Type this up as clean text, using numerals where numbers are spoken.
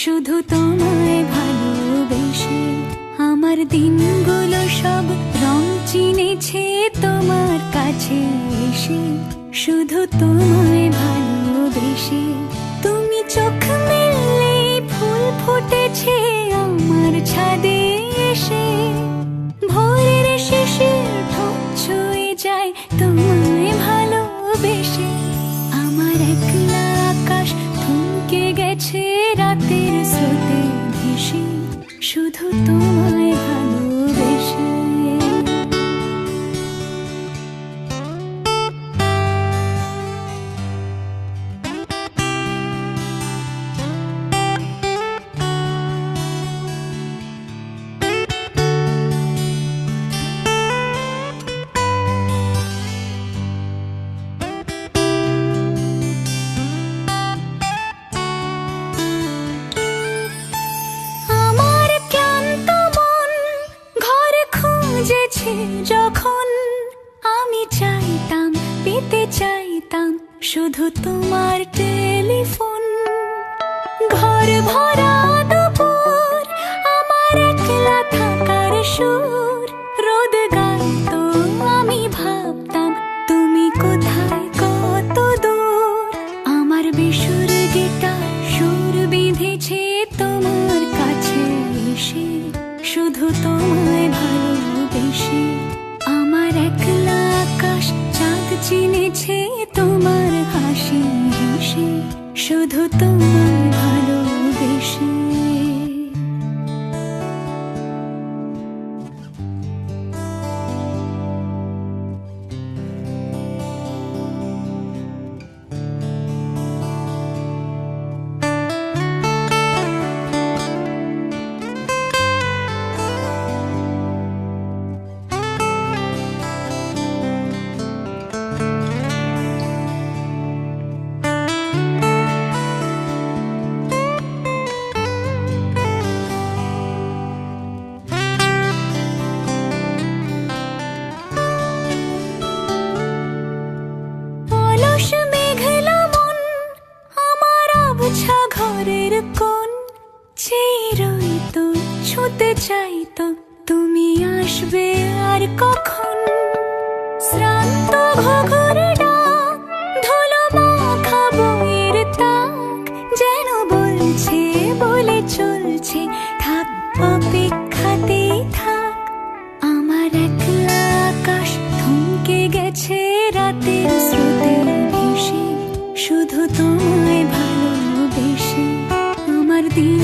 শুধু তোমায় ভালোবেসে। আমার দিনগুলো সব রং চিনেছে তোমার কাছে এসে, শুধু তোমায় ভালোবেসে। তুমি চোখ মেললে ফুল ফুটেছে আমার ছাদে এসে, ভোরের শিশির ঠোঁট ছুঁয়ে যায় তোমায় ভালোবেসে। আমার একলা আকাশ থমকে গেছে রাতের স্রোতে ভেসে, শুধু তোমায় ভালোবেসে। যখন আমি চাইতাম, পেতে চাইতাম শুধু তোমার টেলিফোন। ঘর ভরা দুপুর, আমার একলা থাকার সুর, রোদ গাইতো আমি ভাবতাম তুমি কোথায় কত দূর। আমার বেসুর গিটার সুর বিঁধেছে তোমার কাছে এসে, শুধু তোমায় ভালোবেসে। আমার একলা আকাশ চাঁদ চিনেছে তোমার হাসি হেসে, শুধু তোমায় ভালোবেসে। ঘরের কোণ চিরইতো ছুঁতে চাইতো তুমি আসবে আর কখন। শ্রান্ত ঘুঘুর ডাক, ধুলো মাখা বইয়ের তাক, যেন বলছে বলে চলছে থাক অপেক্ষাতেই থাক। আমার একলা আকাশ থমকে গেছে রাতের স্রোতে ভেসে, শুধু তোমায় ভালোবেসে। আমার দিন